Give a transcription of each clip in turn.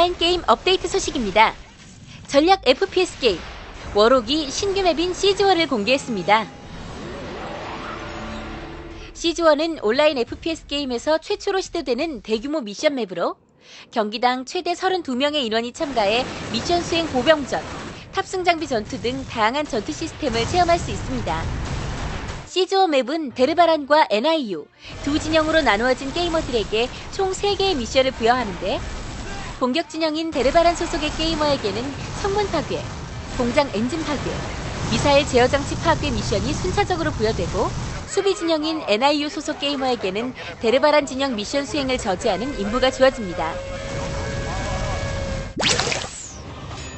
온라인 게임 업데이트 소식입니다. 전략 FPS 게임 워록이 신규 맵인 시즈워를 공개했습니다. 시즈워는 온라인 FPS 게임에서 최초로 시도되는 대규모 미션 맵으로 경기당 최대 32명의 인원이 참가해 미션 수행 보병전, 탑승 장비 전투 등 다양한 전투 시스템을 체험할 수 있습니다. 시즈워 맵은 데르바란과 NIU 두 진영으로 나누어진 게이머들에게 총 3개의 미션을 부여하는데, 공격 진영인 데르바란 소속의 게이머에게는 성문 파괴, 공장 엔진 파괴, 미사일 제어 장치 파괴 미션이 순차적으로 부여되고, 수비 진영인 NIU 소속 게이머에게는 데르바란 진영 미션 수행을 저지하는 임무가 주어집니다.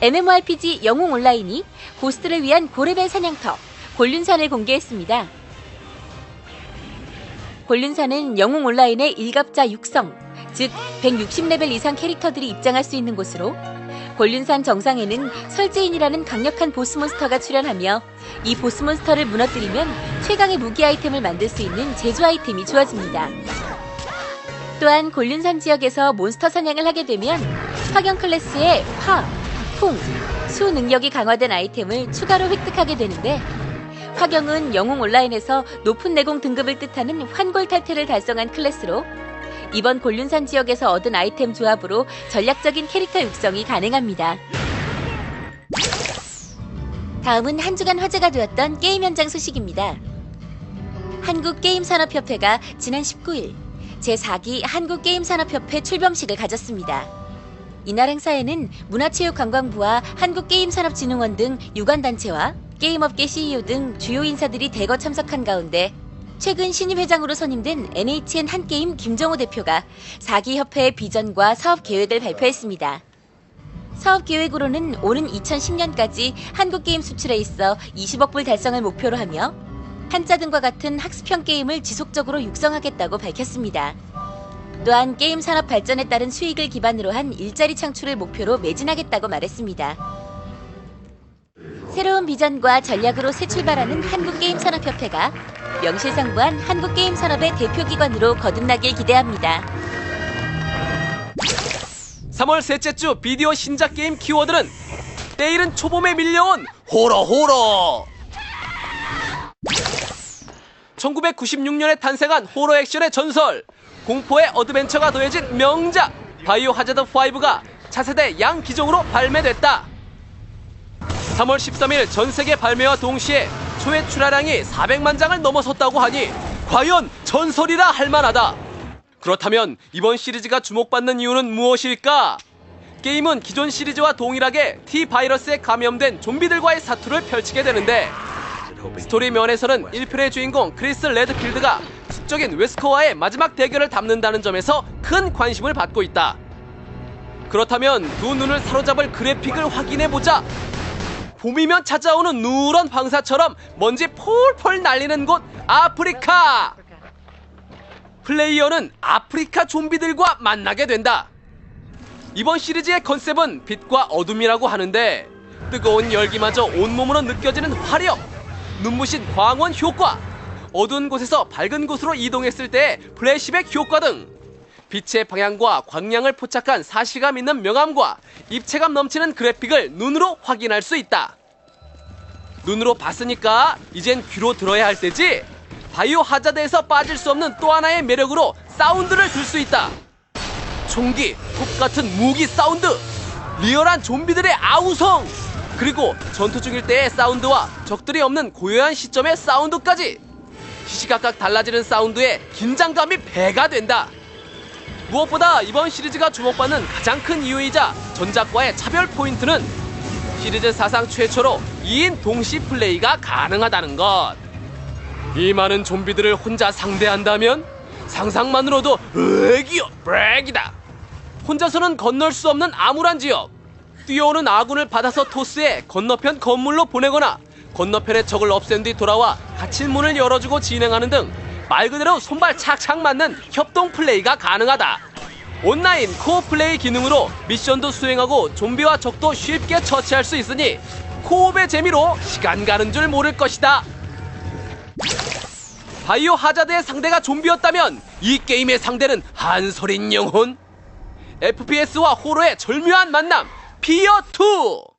MMORPG 영웅 온라인이 고스트를 위한 고레벨 사냥터 곤륜산을 공개했습니다. 곤륜산은 영웅 온라인의 일갑자 육성, 즉 160레벨 이상 캐릭터들이 입장할 수 있는 곳으로, 곤륜산 정상에는 설제인이라는 강력한 보스몬스터가 출현하며 이 보스몬스터를 무너뜨리면 최강의 무기 아이템을 만들 수 있는 제조 아이템이 주어집니다. 또한 곤륜산 지역에서 몬스터 사냥을 하게 되면 화경 클래스의 화, 풍, 수 능력이 강화된 아이템을 추가로 획득하게 되는데, 화경은 영웅 온라인에서 높은 내공 등급을 뜻하는 환골 탈퇴를 달성한 클래스로, 이번 곤륜산 지역에서 얻은 아이템 조합으로 전략적인 캐릭터 육성이 가능합니다. 다음은 한 주간 화제가 되었던 게임 현장 소식입니다. 한국게임산업협회가 지난 19일 제4기 한국게임산업협회 출범식을 가졌습니다. 이날 행사에는 문화체육관광부와 한국게임산업진흥원 등 유관단체와 게임업계 CEO 등 주요 인사들이 대거 참석한 가운데, 최근 신임 회장으로 선임된 NHN 한게임 김정호 대표가 4기 협회의 비전과 사업 계획을 발표했습니다. 사업 계획으로는 오는 2010년까지 한국게임 수출에 있어 20억 불 달성을 목표로 하며, 한자 등과 같은 학습형 게임을 지속적으로 육성하겠다고 밝혔습니다. 또한 게임 산업 발전에 따른 수익을 기반으로 한 일자리 창출을 목표로 매진하겠다고 말했습니다. 새로운 비전과 전략으로 새 출발하는 한국게임산업협회가 명실상부한 한국게임산업의 대표기관으로 거듭나길 기대합니다. 3월 셋째 주 비디오 신작 게임 키워드는 때이른 초봄에 밀려온 호러. 1996년에 탄생한 호러 액션의 전설, 공포의 어드벤처가 더해진 명작 바이오 하자드 5가 차세대 양기종으로 발매됐다. 3월 13일 전세계 발매와 동시에 초회 출하량이 400만 장을 넘어섰다고 하니 과연 전설이라 할 만하다. 그렇다면 이번 시리즈가 주목받는 이유는 무엇일까? 게임은 기존 시리즈와 동일하게 T-바이러스에 감염된 좀비들과의 사투를 펼치게 되는데, 스토리 면에서는 1편의 주인공 크리스 레드필드가 숙적인 웨스커와의 마지막 대결을 담는다는 점에서 큰 관심을 받고 있다. 그렇다면 두 눈을 사로잡을 그래픽을 확인해보자. 봄이면 찾아오는 누런 황사처럼 먼지 폴폴 날리는 곳 아프리카. 플레이어는 아프리카 좀비들과 만나게 된다. 이번 시리즈의 컨셉은 빛과 어둠이라고 하는데, 뜨거운 열기마저 온몸으로 느껴지는 화력, 눈부신 광원 효과, 어두운 곳에서 밝은 곳으로 이동했을 때의 플래시백 효과 등 빛의 방향과 광량을 포착한 사실감 있는 명암과 입체감 넘치는 그래픽을 눈으로 확인할 수 있다. 눈으로 봤으니까 이젠 귀로 들어야 할 때지. 바이오 하자드에서 빠질 수 없는 또 하나의 매력으로 사운드를 들 수 있다. 총기, 톱 같은 무기 사운드, 리얼한 좀비들의 아우성, 그리고 전투 중일 때의 사운드와 적들이 없는 고요한 시점의 사운드까지 시시각각 달라지는 사운드에 긴장감이 배가 된다. 무엇보다 이번 시리즈가 주목받는 가장 큰 이유이자 전작과의 차별 포인트는 시리즈 사상 최초로 2인 동시 플레이가 가능하다는 것. 이 많은 좀비들을 혼자 상대한다면 상상만으로도 으기요 브렉이다. 혼자서는 건널 수 없는 암울한 지역, 뛰어오는 아군을 받아서 토스해 건너편 건물로 보내거나 건너편의 적을 없앤 뒤 돌아와 닫힌 문을 열어주고 진행하는 등 말 그대로 손발 착착 맞는 협동 플레이가 가능하다. 온라인 코어 플레이 기능으로 미션도 수행하고 좀비와 적도 쉽게 처치할 수 있으니 코업의 재미로 시간 가는 줄 모를 것이다. 바이오 하자드의 상대가 좀비였다면 이 게임의 상대는 한솔인 영혼. FPS와 호러의 절묘한 만남, 피어2!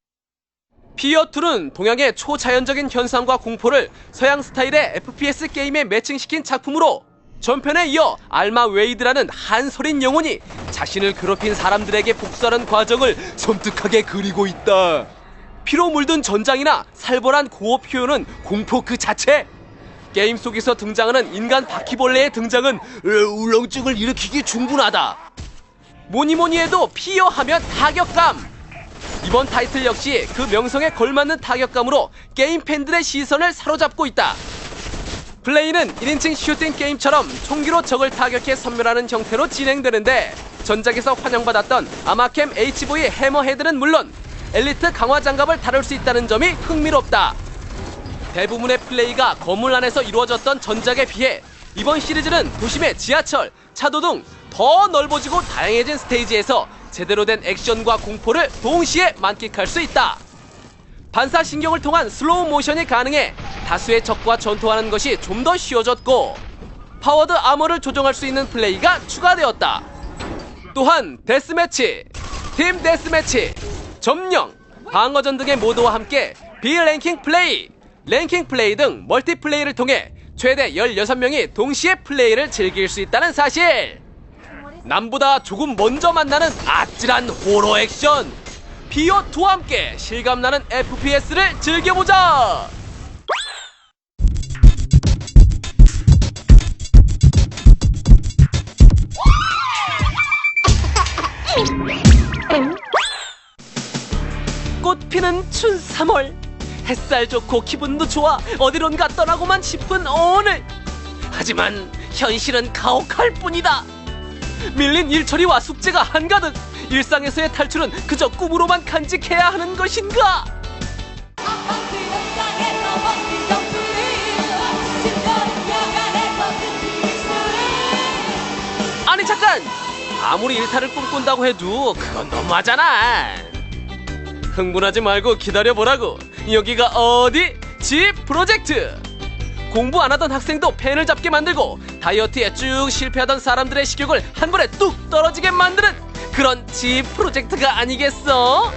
피어2는 동양의 초자연적인 현상과 공포를 서양 스타일의 FPS 게임에 매칭시킨 작품으로 전편에 이어 알마 웨이드라는 한서린 영혼이 자신을 괴롭힌 사람들에게 복수하는 과정을 섬뜩하게 그리고 있다. 피로 물든 전장이나 살벌한 고어 표현은 공포 그 자체. 게임 속에서 등장하는 인간 바퀴벌레의 등장은 울렁증을 일으키기 충분하다. 뭐니뭐니 해도 피어 하면 타격감. 이번 타이틀 역시 그 명성에 걸맞는 타격감으로 게임 팬들의 시선을 사로잡고 있다. 플레이는 1인칭 슈팅 게임처럼 총기로 적을 타격해 섬멸하는 형태로 진행되는데, 전작에서 환영받았던 아마캠 HV 해머헤드는 물론 엘리트 강화 장갑을 다룰 수 있다는 점이 흥미롭다. 대부분의 플레이가 건물 안에서 이루어졌던 전작에 비해 이번 시리즈는 도심의 지하철, 차도 등 더 넓어지고 다양해진 스테이지에서 제대로 된 액션과 공포를 동시에 만끽할 수 있다. 반사신경을 통한 슬로우 모션이 가능해 다수의 적과 전투하는 것이 좀 더 쉬워졌고, 파워드 아머를 조정할 수 있는 플레이가 추가되었다. 또한 데스매치, 팀 데스매치, 점령, 방어전 등의 모드와 함께 비랭킹 플레이, 랭킹 플레이 등 멀티플레이를 통해 최대 16명이 동시에 플레이를 즐길 수 있다는 사실. 남보다 조금 먼저 만나는 아찔한 호러 액션, 피어2와 함께 실감나는 FPS를 즐겨보자. 꽃피는 춘 3월, 햇살 좋고 기분도 좋아 어디론가 떠나고만 싶은 오늘. 하지만 현실은 가혹할 뿐이다. 밀린 일처리와 숙제가 한가득. 일상에서의 탈출은 그저 꿈으로만 간직해야 하는 것인가? 아니 잠깐! 아무리 일탈을 꿈꾼다고 해도 그건 너무하잖아. 흥분하지 말고 기다려보라고. 여기가 어디? 집 프로젝트! 공부 안 하던 학생도 펜을 잡게 만들고 다이어트에 쭉 실패하던 사람들의 식욕을 한 번에 뚝 떨어지게 만드는 그런 집 프로젝트가 아니겠어?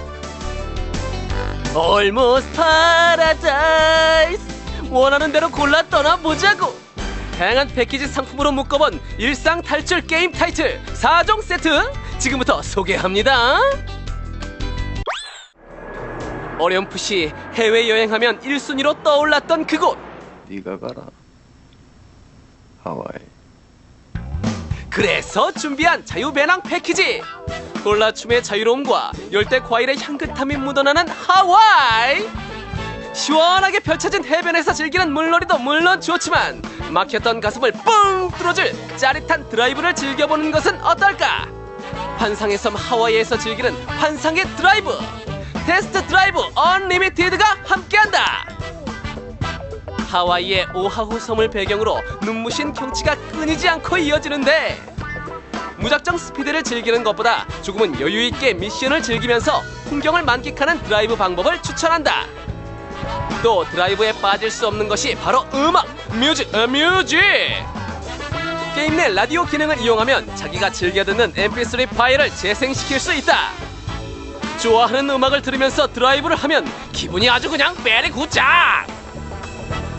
Almost Paradise! 원하는 대로 골라 떠나보자고! 다양한 패키지 상품으로 묶어본 일상 탈출 게임 타이틀 4종 세트 지금부터 소개합니다. 어렴풋이 해외여행하면 1순위로 떠올랐던 그곳, 네가 가라 하와이. 그래서 준비한 자유배낭 패키지, 콜라춤의 자유로움과 열대 과일의 향긋함이 묻어나는 하와이. 시원하게 펼쳐진 해변에서 즐기는 물놀이도 물론 좋지만 막혔던 가슴을 뻥 뚫어줄 짜릿한 드라이브를 즐겨보는 것은 어떨까? 환상의 섬 하와이에서 즐기는 환상의 드라이브, 테스트 드라이브 언리미티드가 함께한다. 하와이의 오하후 섬을 배경으로 눈부신 경치가 끊이지 않고 이어지는데, 무작정 스피드를 즐기는 것보다 조금은 여유있게 미션을 즐기면서 풍경을 만끽하는 드라이브 방법을 추천한다. 또 드라이브에 빠질 수 없는 것이 바로 음악, 뮤직. 게임 내 라디오 기능을 이용하면 자기가 즐겨 듣는 mp3 파일을 재생시킬 수 있다. 좋아하는 음악을 들으면서 드라이브를 하면 기분이 아주 그냥 메리 굿작!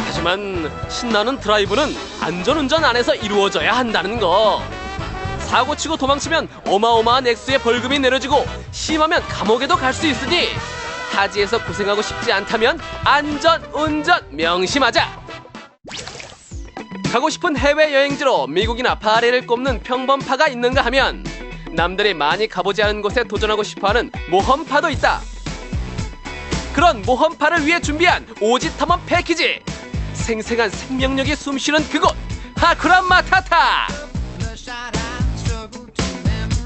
하지만 신나는 드라이브는 안전운전 안에서 이루어져야 한다는 거. 사고치고 도망치면 어마어마한 액수의 벌금이 내려지고 심하면 감옥에도 갈 수 있으니 타지에서 고생하고 싶지 않다면 안전운전 명심하자. 가고 싶은 해외여행지로 미국이나 파리를 꼽는 평범파가 있는가 하면 남들이 많이 가보지 않은 곳에 도전하고 싶어하는 모험파도 있다. 그런 모험파를 위해 준비한 오지 탐험 패키지, 생생한 생명력이 숨쉬는 그곳 하쿠란 마타타.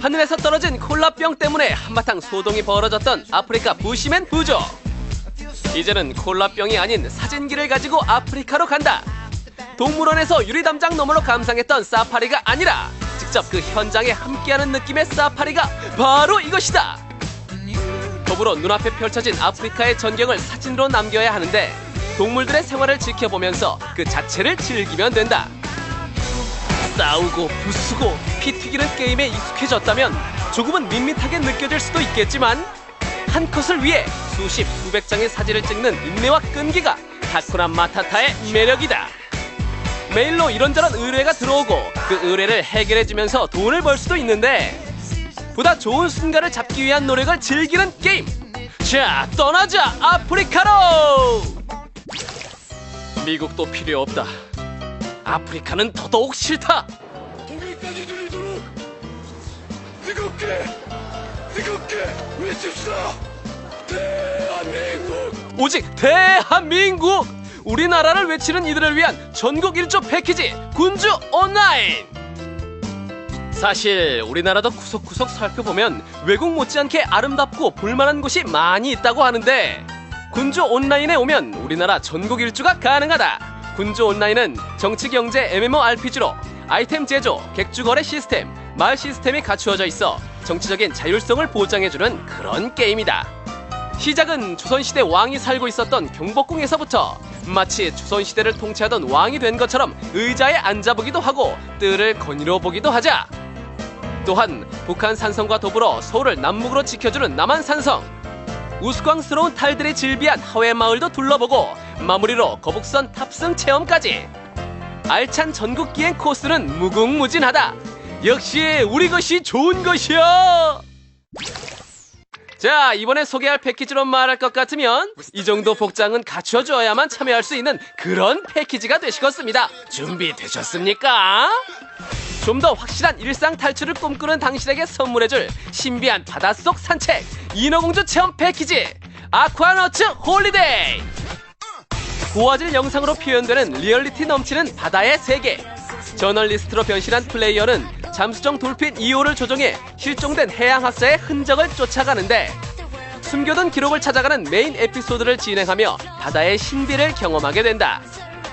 하늘에서 떨어진 콜라병 때문에 한바탕 소동이 벌어졌던 아프리카 부시맨 부족. 이제는 콜라병이 아닌 사진기를 가지고 아프리카로 간다. 동물원에서 유리담장 너머로 감상했던 사파리가 아니라 직접 그 현장에 함께하는 느낌의 사파리가 바로 이것이다. 더불어 눈앞에 펼쳐진 아프리카의 전경을 사진으로 남겨야 하는데 동물들의 생활을 지켜보면서 그 자체를 즐기면 된다. 싸우고 부수고 피 튀기는 게임에 익숙해졌다면 조금은 밋밋하게 느껴질 수도 있겠지만 한 컷을 위해 수십 수백 장의 사진을 찍는 인내와 끈기가 하쿠라 마타타의 매력이다. 메일로 이런저런 의뢰가 들어오고 그 의뢰를 해결해주면서 돈을 벌 수도 있는데 보다 좋은 순간을 잡기 위한 노력을 즐기는 게임. 자, 떠나자 아프리카로. 미국도 필요 없다. 아프리카는 더더욱 싫다. 독일까지 들리도록 뜨겁게 외칩시다. 대한민국. 오직 대한민국! 우리나라를 외치는 이들을 위한 전국 1조 패키지 군주 온라인! 사실 우리나라도 구석구석 살펴보면 외국 못지않게 아름답고 볼만한 곳이 많이 있다고 하는데 군주 온라인에 오면 우리나라 전국 일주가 가능하다. 군주 온라인은 정치, 경제, MMORPG로 아이템 제조, 객주 거래 시스템, 마을 시스템이 갖추어져 있어 정치적인 자율성을 보장해주는 그런 게임이다. 시작은 조선시대 왕이 살고 있었던 경복궁에서부터 마치 조선시대를 통치하던 왕이 된 것처럼 의자에 앉아보기도 하고 뜰을 거닐어 보기도 하자. 또한 북한 산성과 더불어 서울을 남북으로 지켜주는 남한 산성, 우스꽝스러운 탈들이 즐비한 하회 마을도 둘러보고 마무리로 거북선 탑승 체험까지. 알찬 전국 기행 코스는 무궁무진하다. 역시 우리 것이 좋은 것이야. 자, 이번에 소개할 패키지로 말할 것 같으면 이 정도 복장은 갖춰줘야만 참여할 수 있는 그런 패키지가 되시겠습니다. 준비되셨습니까? 좀 더 확실한 일상 탈출을 꿈꾸는 당신에게 선물해줄 신비한 바닷속 산책 인어공주 체험 패키지 아쿠아너츠 홀리데이. 고화질 영상으로 표현되는 리얼리티 넘치는 바다의 세계. 저널리스트로 변신한 플레이어는 잠수정 돌핀 2호를 조종해 실종된 해양학자의 흔적을 쫓아가는데 숨겨둔 기록을 찾아가는 메인 에피소드를 진행하며 바다의 신비를 경험하게 된다.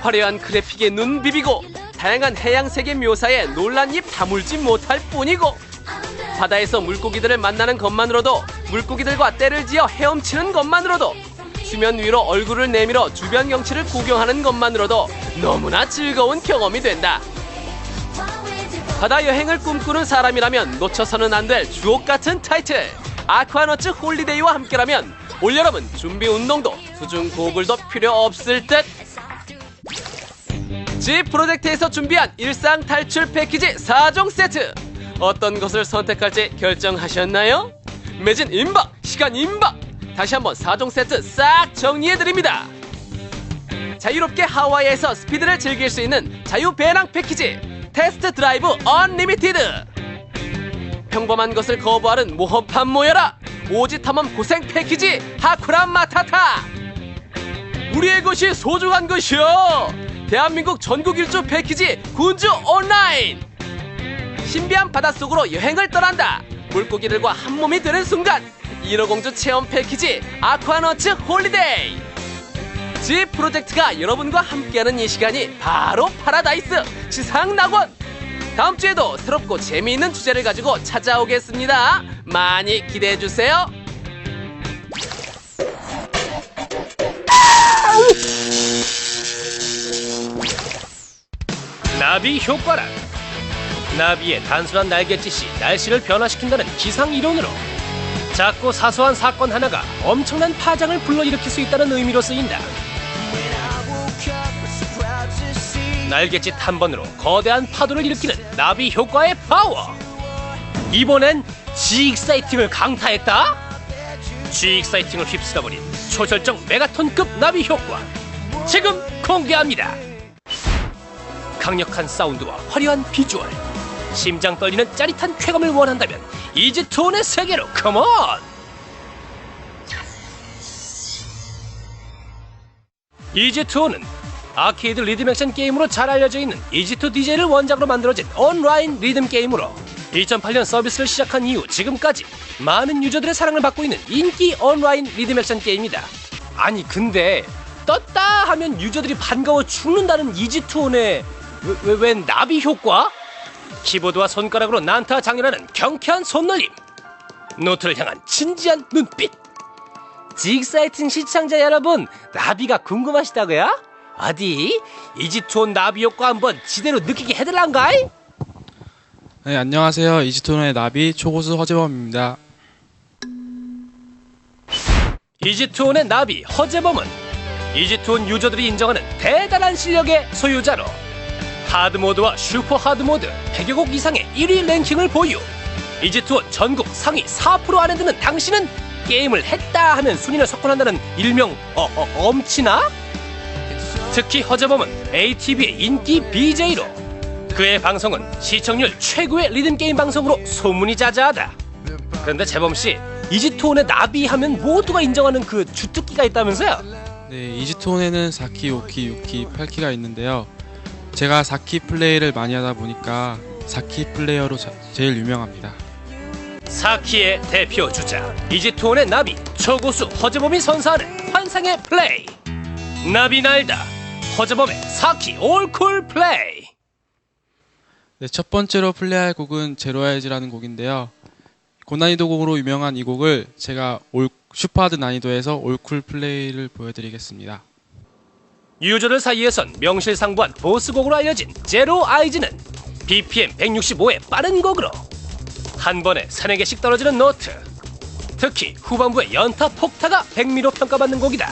화려한 그래픽에 눈 비비고 다양한 해양세계 묘사에 놀란 입 다물지 못할 뿐이고 바다에서 물고기들을 만나는 것만으로도 물고기들과 떼를 지어 헤엄치는 것만으로도 수면 위로 얼굴을 내밀어 주변 경치를 구경하는 것만으로도 너무나 즐거운 경험이 된다. 바다 여행을 꿈꾸는 사람이라면 놓쳐서는 안 될 주옥같은 타이틀 아쿠아너츠 홀리데이와 함께라면 올여름은 준비 운동도 수중 고글도 필요 없을 듯. G 프로젝트에서 준비한 일상 탈출 패키지 4종 세트, 어떤 것을 선택할지 결정하셨나요? 매진 임박, 시간 임박. 다시 한번 4종 세트 싹 정리해드립니다. 자유롭게 하와이에서 스피드를 즐길 수 있는 자유 배낭 패키지 테스트 드라이브 언리미티드. 평범한 것을 거부하는 모험판 모여라 오지 탐험 고생 패키지 하쿠라 마타타. 우리의 것이 소중한 것이요 대한민국 전국 일주 패키지 군주 온라인. 신비한 바닷속으로 여행을 떠난다. 물고기들과 한 몸이 되는 순간 인어공주 체험 패키지 아쿠아너츠 홀리데이. G 프로젝트가 여러분과 함께하는 이 시간이 바로 파라다이스 지상낙원. 다음 주에도 새롭고 재미있는 주제를 가지고 찾아오겠습니다. 많이 기대해주세요. 나비 효과란 나비의 단순한 날갯짓이 날씨를 변화시킨다는 기상이론으로 작고 사소한 사건 하나가 엄청난 파장을 불러일으킬 수 있다는 의미로 쓰인다. 날갯짓 한 번으로 거대한 파도를 일으키는 나비 효과의 파워. 이번엔 G-익사이팅을 강타했다. G-익사이팅을 휩쓸어버린 초절정 메가톤급 나비 효과 지금 공개합니다. 강력한 사운드와 화려한 비주얼, 심장 떨리는 짜릿한 쾌감을 원한다면 이지투온의 세계로 컴온! 이지투온은 아케이드 리듬 액션 게임으로 잘 알려져 있는 이지투 DJ를 원작으로 만들어진 온라인 리듬 게임으로 2008년 서비스를 시작한 이후 지금까지 많은 유저들의 사랑을 받고 있는 인기 온라인 리듬 액션 게임이다. 아니 근데 떴다 하면 유저들이 반가워 죽는다는 이지투온의 웬 나비 효과? 키보드와 손가락으로 난타 장렬하는 경쾌한 손놀림, 노트를 향한 진지한 눈빛. G-익사이팅 시청자 여러분, 나비가 궁금하시다고요? 어디? 이지투온 나비 효과 한번 지대로 느끼게 해달란가이? 네, 안녕하세요. 이지톤의 나비 초고수 허재범입니다. 이지투온의 나비 허재범은 이지투온 유저들이 인정하는 대단한 실력의 소유자로 하드모드와 슈퍼 하드모드 100여 곡 이상의 1위 랭킹을 보유. 이지투온 전국 상위 4% 안에 드는 당신은 게임을 했다 하면 순위를 석권한다는 일명 엄치나? 특히 허재범은 ATV의 인기 BJ로 그의 방송은 시청률 최고의 리듬게임 방송으로 소문이 자자하다. 그런데 재범씨, 이지투온의 나비 하면 모두가 인정하는 그 주특기가 있다면서요? 네, 이지톤에는 4키, 5키, 6키, 8키가 있는데요. 제가 4키 플레이를 많이 하다 보니까 4키 플레이어로 제일 유명합니다. 4키의 대표 주자 이지투온의 나비 초고수 허재범이 선사하는 환상의 플레이. 나비 날다 허재범의 4키 올쿨 플레이. 네, 첫 번째로 플레이할 곡은 제로아이즈라는 곡인데요. 고난이도 곡으로 유명한 이 곡을 제가 슈퍼하드 난이도에서 올쿨 플레이를 보여드리겠습니다. 유저들 사이에선 명실상부한 보스곡으로 알려진 제로 아이즈는 BPM 165의 빠른 곡으로 한 번에 3-4개씩 떨어지는 노트, 특히 후반부의 연타 폭타가 백미로 평가받는 곡이다.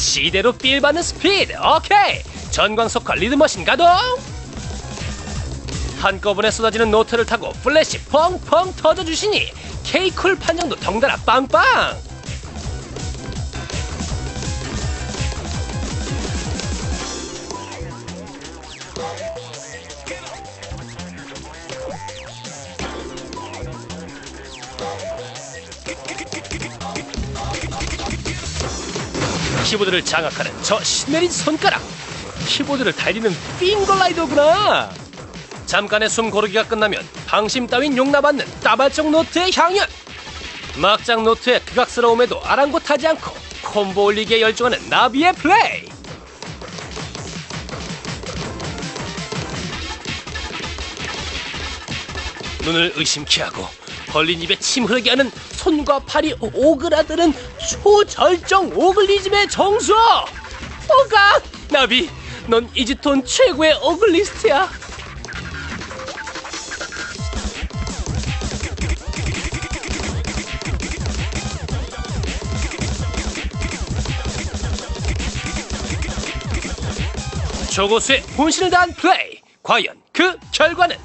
시대로 필받는 스피드. 오케이, 전광석화 리듬머신 가동. 한꺼번에 쏟아지는 노트를 타고 플래시 펑펑 터져주시니 K쿨 판정도 덩달아 빵빵. 키보드를 장악하는 저 신내린 손가락. 키보드를 달리는 핑거라이더구나. 잠깐의 숨 고르기가 끝나면 방심 따윈 용납 않는 따발적 노트의 향연. 막장 노트의 극악스러움에도 아랑곳하지 않고 콤보 올리기에 열중하는 나비의 플레이. 눈을 의심케 하고 벌린 입에 침 흐르게 하는 손과 팔이 오그라드는 초절정 오글리즘의 정수. 오가 나비, 넌 이지톤 최고의 오글리스트야. 조고수의 본신을 다한 플레이. 과연 그 결과는?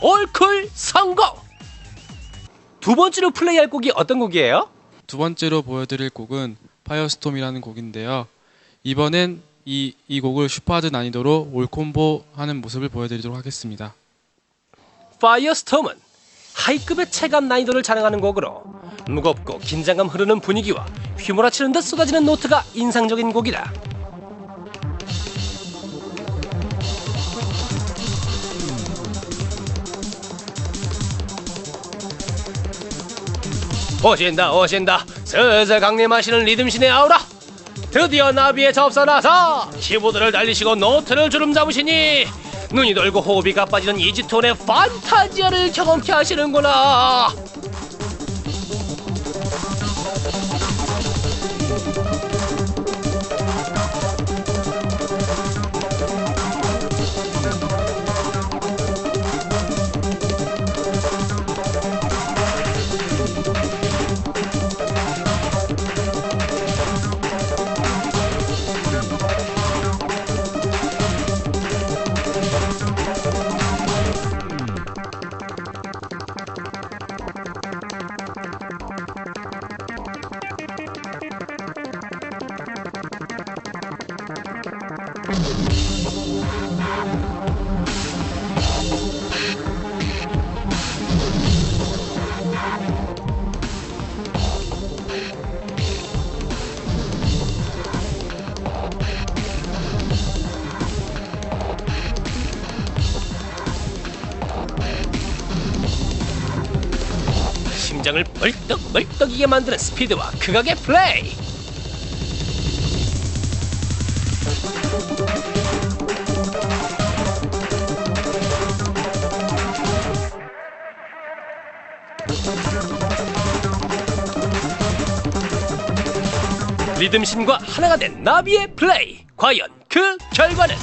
올쿨 성공! 두 번째로 플레이할 곡이 어떤 곡이에요? 두 번째로 보여드릴 곡은 파이어스톰이라는 곡인데요. 이번엔 이 곡을 슈퍼하드 난이도로 올콤보 하는 모습을 보여드리도록 하겠습니다. 파이어스톰은 하이급의 체감 난이도를 자랑하는 곡으로 무겁고 긴장감 흐르는 분위기와 휘몰아치는 듯 쏟아지는 노트가 인상적인 곡이다. 오신다 슬슬 강림하시는 리듬신의 아우라. 드디어 나비의 접선하사 키보드를 달리시고 노트를 주름 잡으시니 눈이 돌고 호흡이 가빠지는 이지톤의 판타지아를 경험케 하시는구나. 심장을 벌떡벌떡이게 만드는 스피드와 극악의 플레이. 리듬신과 하나가 된 나비의 플레이. 과연 그 결과는?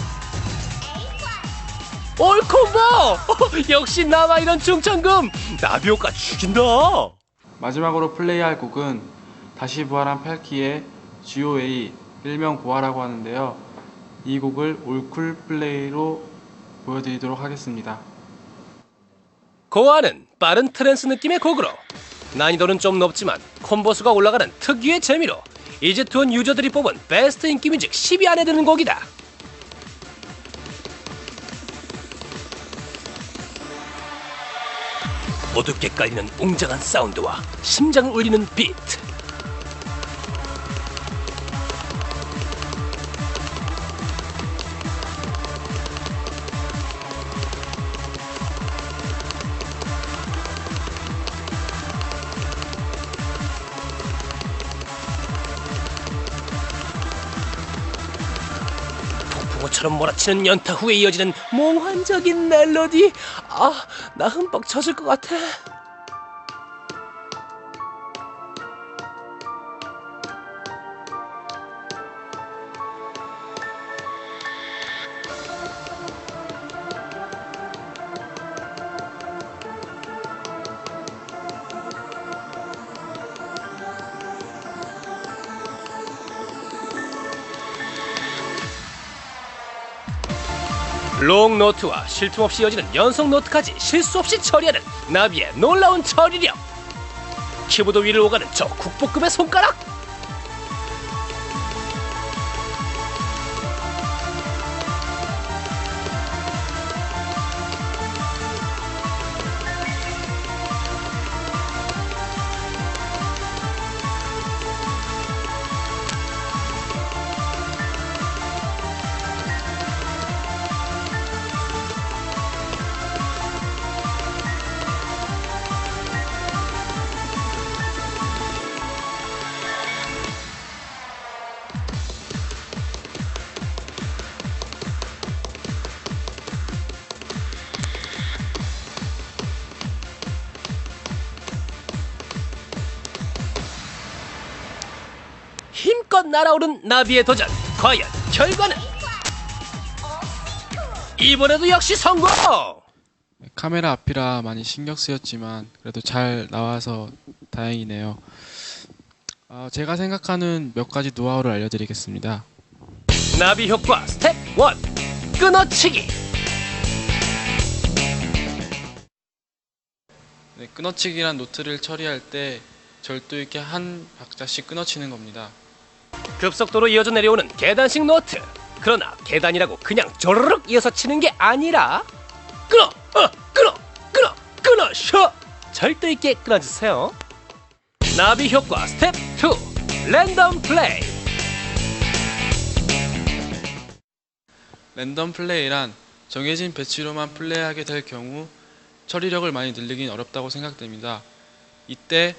올콤보! 역시 나와 이런 중천금. 나비 효과 죽인다. 마지막으로 플레이할 곡은 다시 부활한 팔키의 GOA 일명 고아라고 하는데요. 이 곡을 올쿨 플레이로 보여드리도록 하겠습니다. 고아는 빠른 트랜스 느낌의 곡으로 난이도는 좀 높지만 콤보수가 올라가는 특유의 재미로 이지투온 유저들이 뽑은 베스트 인기 뮤직 10위 안에 드는 곡이다. 어둡게 깔리는 웅장한 사운드와 심장을 울리는 비트. 폭풍우처럼 몰아치는 연타 후에 이어지는 몽환적인 멜로디. 아, 나 흠뻑 젖을 것 같아. 롱 노트와 쉴 틈 없이 이어지는 연속 노트까지 실수 없이 처리하는 나비의 놀라운 처리력. 키보드 위를 오가는 저 국보급의 손가락. 힘껏 날아오른 나비의 도전. 과연 결과는? 이번에도 역시 성공! 카메라 앞이라 많이 신경 쓰였지만 그래도 잘 나와서 다행이네요. 제가 생각하는 몇 가지 노하우를 알려드리겠습니다. 나비 효과 스텝 1. 끊어치기. 끊어치기란 노트를 처리할 때 절도 있게 한 박자씩 끊어치는 겁니다. 급속도로 이어져 내려오는 계단식 노트. 그러나 계단이라고 그냥 조르륵 이어서 치는 게 아니라 끊어 절도 있게 끊어주세요. 나비 효과 스텝 2. 랜덤 플레이. 랜덤 플레이란 정해진 배치로만 플레이하게 될 경우 처리력을 많이 늘리긴 어렵다고 생각됩니다. 이때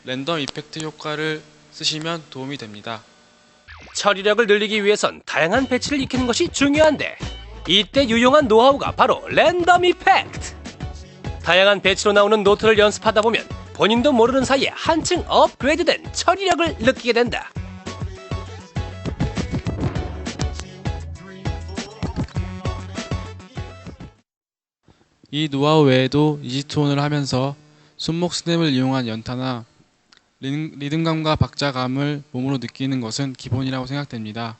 랜덤 이펙트 효과를 쓰시면 도움이 됩니다. 처리력을 늘리기 위해선 다양한 배치를 익히는 것이 중요한데 이때 유용한 노하우가 바로 랜덤 이펙트. 다양한 배치로 나오는 노트를 연습하다 보면 본인도 모르는 사이에 한층 업그레이드된 처리력을 느끼게 된다. 이 노하우 외에도 이지투온을 하면서 손목 스냅을 이용한 연타나 리듬감과 박자감을 몸으로 느끼는 것은 기본이라고 생각됩니다.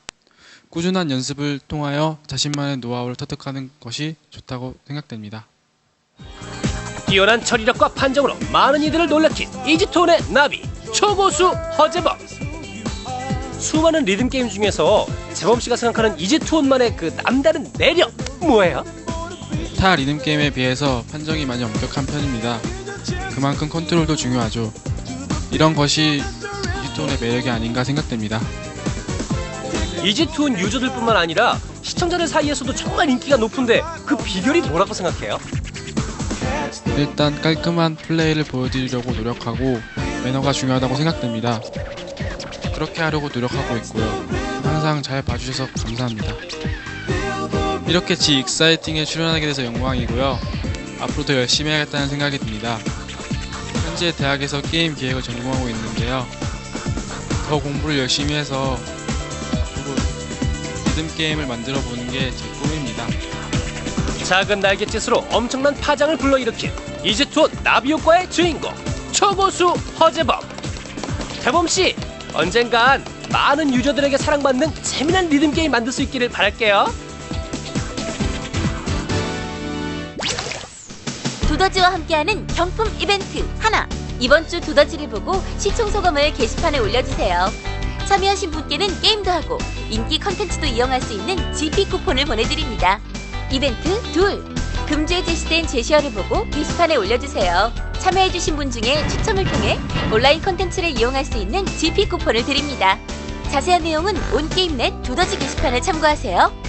꾸준한 연습을 통하여 자신만의 노하우를 터득하는 것이 좋다고 생각됩니다. 뛰어난 처리력과 판정으로 많은 이들을 놀래킨 이지투온의 나비 초고수 허재범. 수많은 리듬게임 중에서 재범씨가 생각하는 이지투온만의 그 남다른 매력 뭐예요? 타 리듬게임에 비해서 판정이 많이 엄격한 편입니다. 그만큼 컨트롤도 중요하죠. 이런 것이 이지투온의 매력이 아닌가 생각됩니다. 이지투온 유저들뿐만 아니라 시청자들 사이에서도 정말 인기가 높은데 그 비결이 뭐라고 생각해요? 일단 깔끔한 플레이를 보여드리려고 노력하고 매너가 중요하다고 생각됩니다. 그렇게 하려고 노력하고 있고요. 항상 잘 봐주셔서 감사합니다. 이렇게 지 익사이팅에 출연하게 돼서 영광이고요. 앞으로 더 열심히 해야겠다는 생각이 듭니다. 현재 대학에서 게임 기획을 전공하고 있는데요. 더 공부를 열심히 해서 앞으로 리듬 게임을 만들어 보는 게 제 꿈입니다. 작은 날갯짓으로 엄청난 파장을 불러일으킨 이지투어 나비 효과의 주인공 초고수 허재범. 태범씨, 언젠간 많은 유저들에게 사랑받는 재미난 리듬 게임 만들 수 있기를 바랄게요. 두더지와 함께하는 경품 이벤트 하나. 이번 주 두더지를 보고 시청 소감을 게시판에 올려주세요. 참여하신 분께는 게임도 하고 인기 컨텐츠도 이용할 수 있는 GP 쿠폰을 보내드립니다. 이벤트 둘. 금주에 제시된 제시어를 보고 게시판에 올려주세요. 참여해주신 분 중에 추첨을 통해 온라인 컨텐츠를 이용할 수 있는 GP 쿠폰을 드립니다. 자세한 내용은 온게임넷 두더지 게시판을 참고하세요.